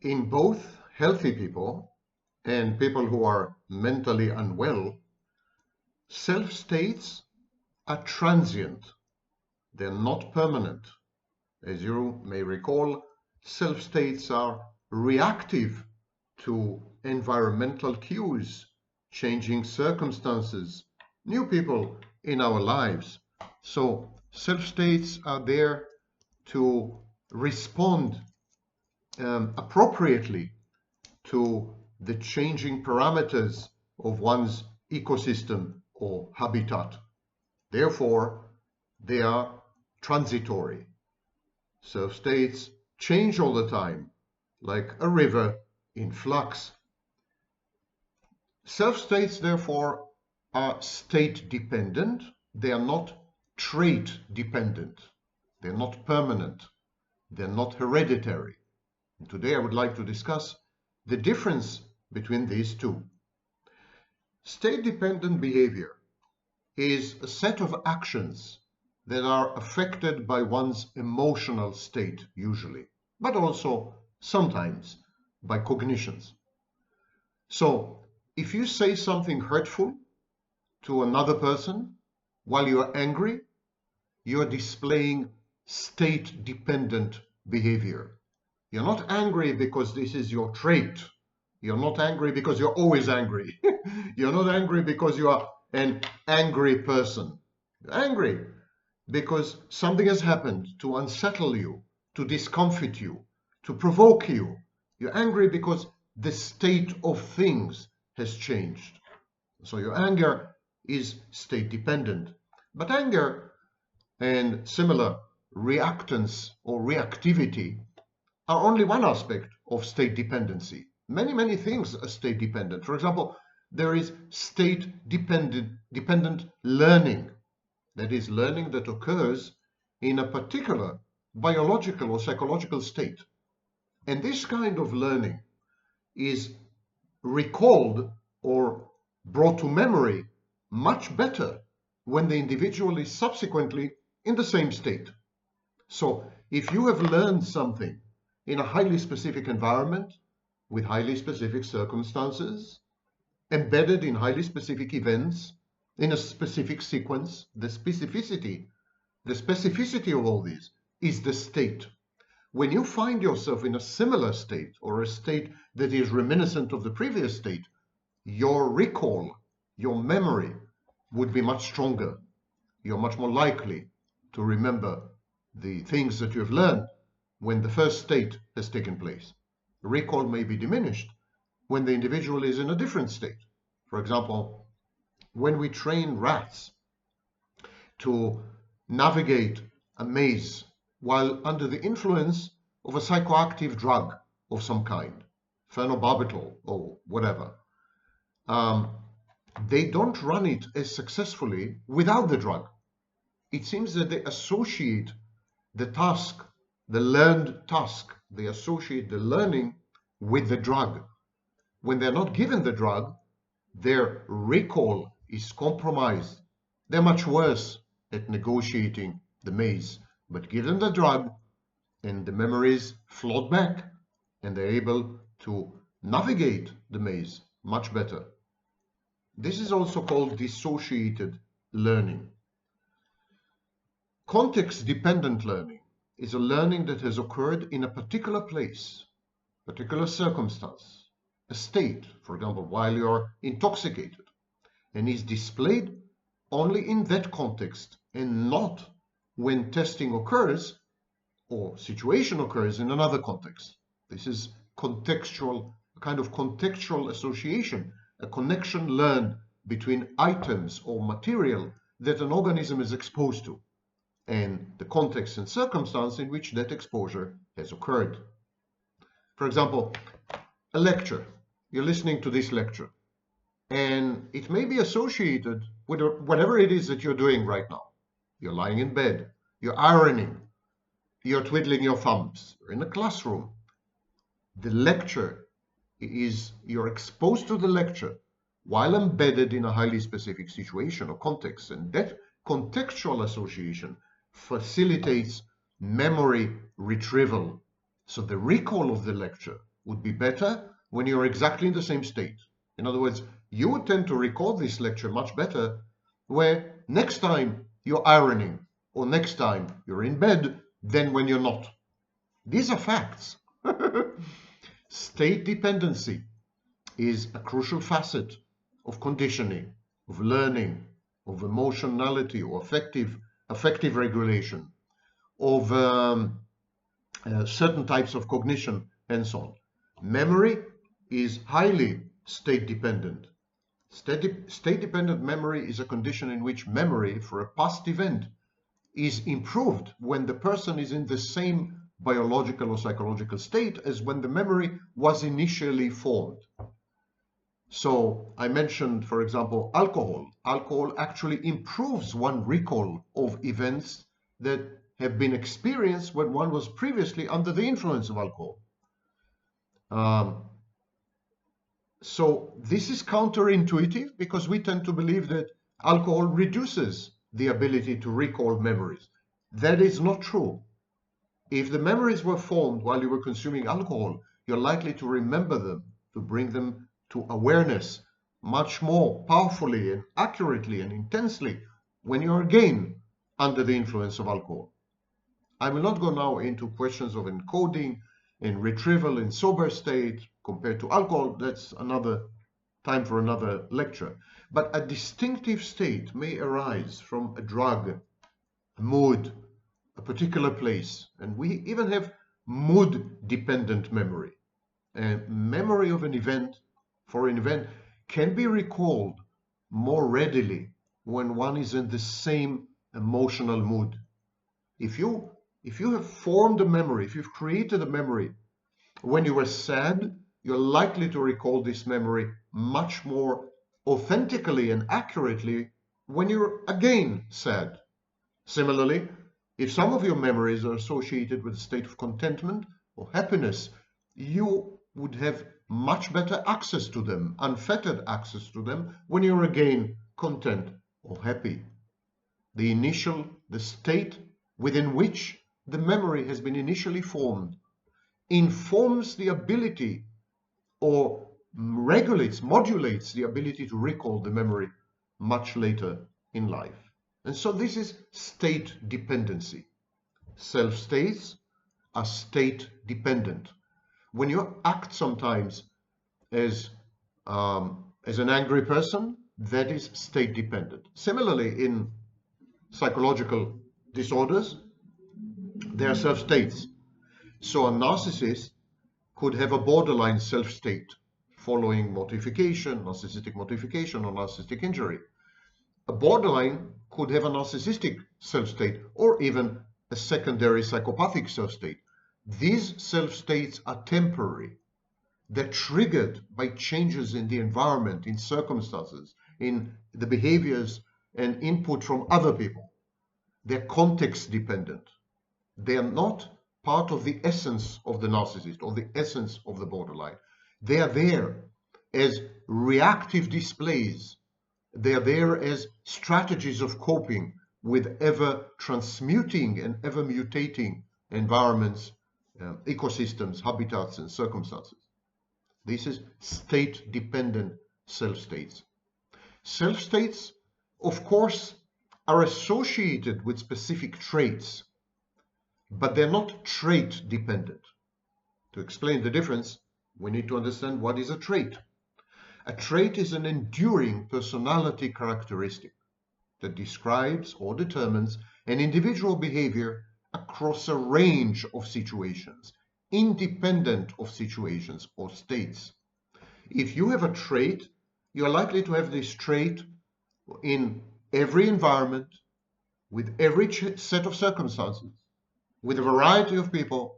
In both healthy people and people who are mentally unwell, self-states are transient. They're not permanent. As you may recall, self-states are reactive to environmental cues, changing circumstances, new people in our lives. So self-states are there to respond appropriately to the changing parameters of one's ecosystem or habitat. Therefore, they are transitory. Self-states change all the time, like a river in flux. Self-states, therefore, are state-dependent. They are not trait-dependent. They're not permanent. They're not hereditary. And today I would like to discuss the difference between these two. State-dependent behavior is a set of actions that are affected by one's emotional state, usually, but also sometimes by cognitions. So, if you say something hurtful to another person while you are angry, you are displaying state-dependent behavior. You're not angry because this is your trait. You're not angry because you're always angry. You're not angry because you are an angry person. You're angry because something has happened to unsettle you, to discomfort you, to provoke you. You're angry because the state of things has changed. So your anger is state dependent. But anger and similar reactance or reactivity are only one aspect of state dependency. Many things are state dependent. For example, there is state dependent learning. That is, learning that occurs in a particular biological or psychological state. And this kind of learning is recalled or brought to memory much better when the individual is subsequently in the same state. So if you have learned something in a highly specific environment with highly specific circumstances, embedded in highly specific events, in a specific sequence, the specificity of all these is the state. When you find yourself in a similar state or a state that is reminiscent of the previous state, your recall, your memory would be much stronger. You're much more likely to remember the things that you have learned when the first state has taken place. Recall may be diminished when the individual is in a different state. For example, when we train rats to navigate a maze while under the influence of a psychoactive drug of some kind, phenobarbital or whatever, they don't run it as successfully without the drug. It seems that they associate the task, the learned task, they associate the learning with the drug. When they're not given the drug, their recall is compromised. They're much worse at negotiating the maze, but given the drug and the memories float back and they're able to navigate the maze much better. This is also called dissociated learning. Context-dependent learning is a learning that has occurred in a particular place, particular circumstance, a state, for example, while you're intoxicated, and is displayed only in that context and not when testing occurs or situation occurs in another context. This is contextual, a kind of contextual association, a connection learned between items or material that an organism is exposed to, and the context and circumstance in which that exposure has occurred. For example, a lecture. You're listening to this lecture, and it may be associated with whatever it is that you're doing right now. You're lying in bed, you're ironing, you're twiddling your thumbs, you're in a classroom. The lecture you're exposed to the lecture while embedded in a highly specific situation or context, and that contextual association facilitates memory retrieval. So the recall of the lecture would be better when you're exactly in the same state. In other words, you would tend to recall this lecture much better where next time you're ironing or next time you're in bed than when you're not. These are facts. State dependency is a crucial facet of conditioning, of learning, of emotionality or affective regulation, of certain types of cognition, and so on. Memory is highly state dependent. State dependent memory is a condition in which memory for a past event is improved when the person is in the same biological or psychological state as when the memory was initially formed. So I mentioned, for example, alcohol. Alcohol actually improves one recall of events that have been experienced when one was previously under the influence of alcohol. So this is counterintuitive because we tend to believe that alcohol reduces the ability to recall memories. That is not true. If the memories were formed while you were consuming alcohol, you're likely to remember them, to bring them to awareness much more powerfully and accurately and intensely when you're again under the influence of alcohol. I will not go now into questions of encoding and retrieval in sober state compared to alcohol. That's another time for another lecture. But a distinctive state may arise from a drug, a mood, a particular place. And we even have mood-dependent memory. And memory of an event, for an event, can be recalled more readily when one is in the same emotional mood. If you have formed a memory, if you've created a memory when you were sad, you're likely to recall this memory much more authentically and accurately when you're again sad. Similarly, if some of your memories are associated with a state of contentment or happiness, you would have much better access to them, unfettered access to them, when you're again content or happy. The state within which the memory has been initially formed informs the ability or modulates the ability to recall the memory much later in life. And so this is state dependency. Self-states are state dependent. When you act sometimes as an angry person, that is state dependent. Similarly, in psychological disorders, there are self-states. So a narcissist could have a borderline self-state following mortification, narcissistic mortification, or narcissistic injury. A borderline could have a narcissistic self-state or even a secondary psychopathic self-state. These self-states are temporary. They're triggered by changes in the environment, in circumstances, in the behaviors and input from other people. They're context dependent. They are not part of the essence of the narcissist or the essence of the borderline. They are there as reactive displays. They are there as strategies of coping with ever transmuting and ever mutating environments, ecosystems, habitats, and circumstances. This is state-dependent self-states. Self-states, of course, are associated with specific traits, but they're not trait-dependent. To explain the difference, we need to understand what is a trait. A trait is an enduring personality characteristic that describes or determines an individual behavior across a range of situations, independent of situations or states. If you have a trait, you're likely to have this trait in every environment, with every set of circumstances, with a variety of people,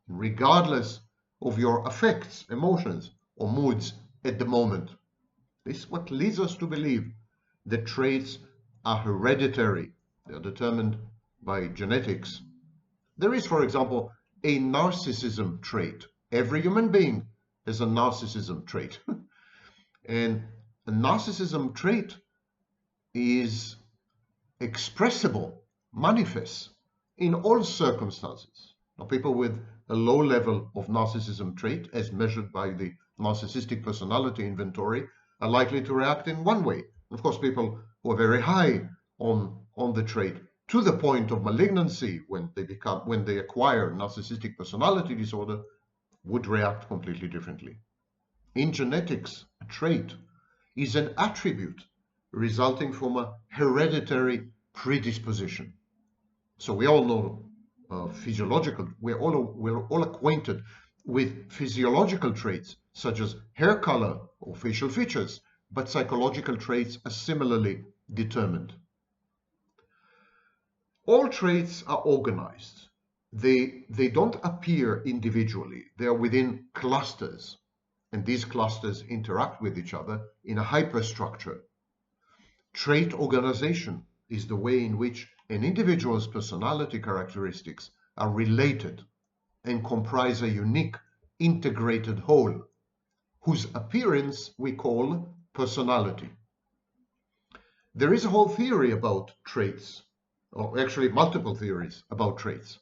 regardless of your affects, emotions, or moods at the moment. This is what leads us to believe that traits are hereditary. They are determined by genetics. There is, for example, a narcissism trait. Every human being has a narcissism trait. And a narcissism trait is expressible, manifest in all circumstances. Now, people with a low level of narcissism trait, as measured by the narcissistic personality inventory, are likely to react in one way. Of course, people who are very high on the trait to the point of malignancy when they acquire narcissistic personality disorder would react completely differently. In genetics, a trait is an attribute resulting from a hereditary predisposition. So we all know we're all acquainted with physiological traits such as hair color or facial features, but psychological traits are similarly determined. All traits are organized. They don't appear individually. They are within clusters, and these clusters interact with each other in a hyperstructure. Trait organization is the way in which an individual's personality characteristics are related and comprise a unique, integrated whole, whose appearance we call personality. There is a whole theory about traits, or actually multiple theories about traits.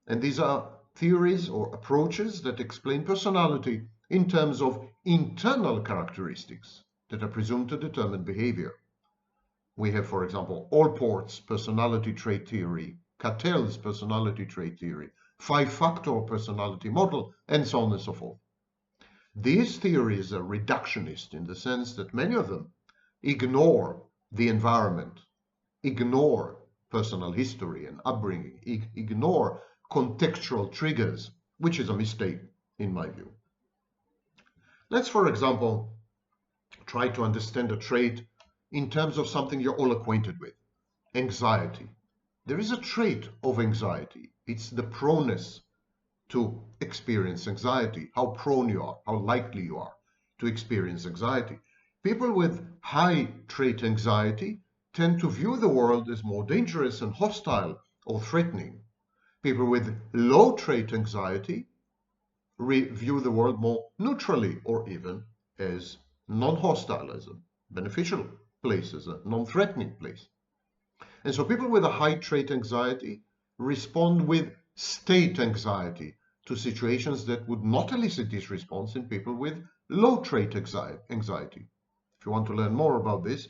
And these are theories or approaches that explain personality in terms of internal characteristics that are presumed to determine behavior. We have, for example, Allport's personality trait theory, Cattell's personality trait theory, five-factor personality model, and so on and so forth. These theories are reductionist in the sense that many of them ignore the environment, ignore personal history and upbringing, ignore contextual triggers, which is a mistake in my view. Let's, for example, try to understand a trait in terms of something you're all acquainted with, anxiety. There is a trait of anxiety. It's the proneness to experience anxiety, how prone you are, how likely you are to experience anxiety. People with high trait anxiety tend to view the world as more dangerous and hostile or threatening. People with low trait anxiety view the world more neutrally or even as non-hostile, as a beneficial place, as a non-threatening place. And so people with a high trait anxiety respond with state anxiety to situations that would not elicit this response in people with low trait anxiety. If you want to learn more about this,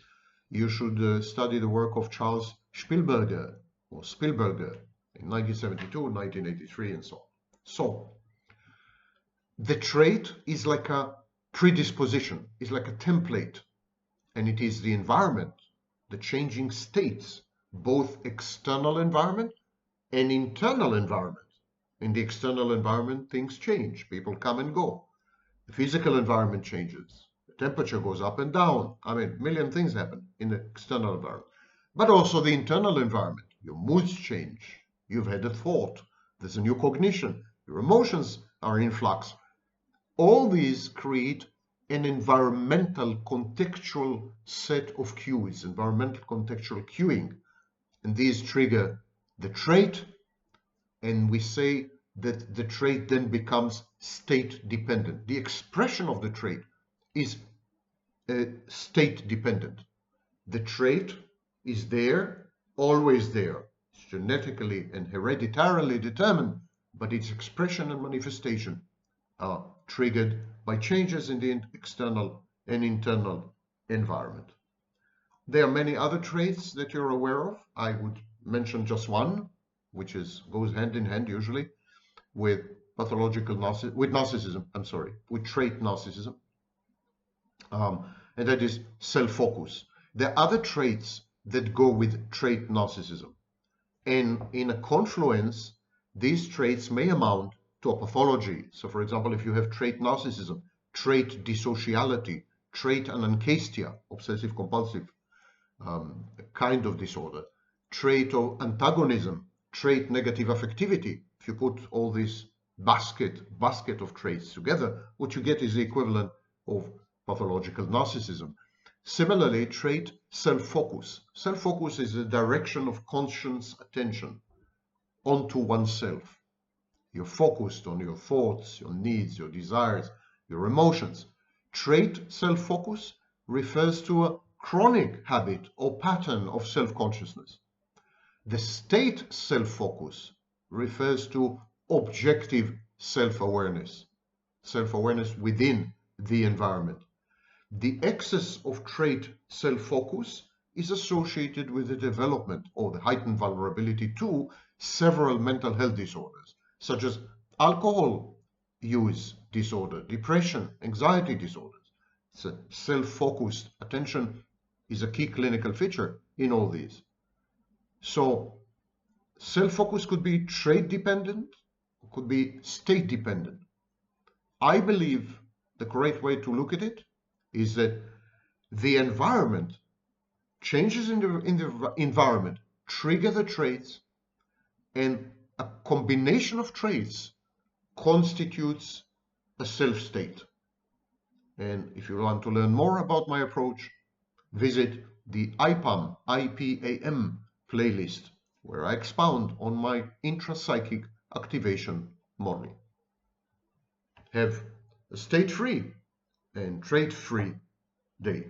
you should study the work of Charles Spielberger in 1972, 1983, and so on. So, the trait is like a predisposition, is like a template, and it is the environment, the changing states, both external environment and internal environment. In the external environment, things change. People come and go. The physical environment changes. The temperature goes up and down. I mean, a million things happen in the external environment. But also the internal environment. Your moods change. You've had a thought. There's a new cognition. Your emotions are in flux. All these create an environmental contextual set of cues, environmental contextual cueing. And these trigger the trait, and we say that the trait then becomes state dependent. The expression of the trait is state dependent. The trait is there, always there. It's genetically and hereditarily determined, but its expression and manifestation are triggered by changes in the external and internal environment. There are many other traits that you're aware of. I would mention just one, which goes hand in hand usually with with trait narcissism, and that is self-focus. There are other traits that go with trait narcissism, and in a confluence, these traits may amount to a pathology. So, for example, if you have trait narcissism, trait dissociality, trait anankastia, obsessive-compulsive kind of disorder, trait of antagonism, trait negative affectivity. If you put all this basket of traits together, what you get is the equivalent of pathological narcissism. Similarly, trait self-focus. Self-focus is the direction of conscious attention onto oneself. You're focused on your thoughts, your needs, your desires, your emotions. Trait self-focus refers to a chronic habit or pattern of self-consciousness. The state self-focus refers to objective self-awareness, self-awareness within the environment. The excess of trait self-focus is associated with the development or the heightened vulnerability to several mental health disorders, such as alcohol use disorder, depression, anxiety disorders. So self-focused attention is a key clinical feature in all these. So self-focus could be trait dependent, could be state dependent. I believe the correct way to look at it is that the environment, changes in the environment trigger the traits, and a combination of traits constitutes a self state. And if you want to learn more about my approach, visit the IPAM playlist, where I expound on my intrapsychic activation model. Have a state-free and trait-free day.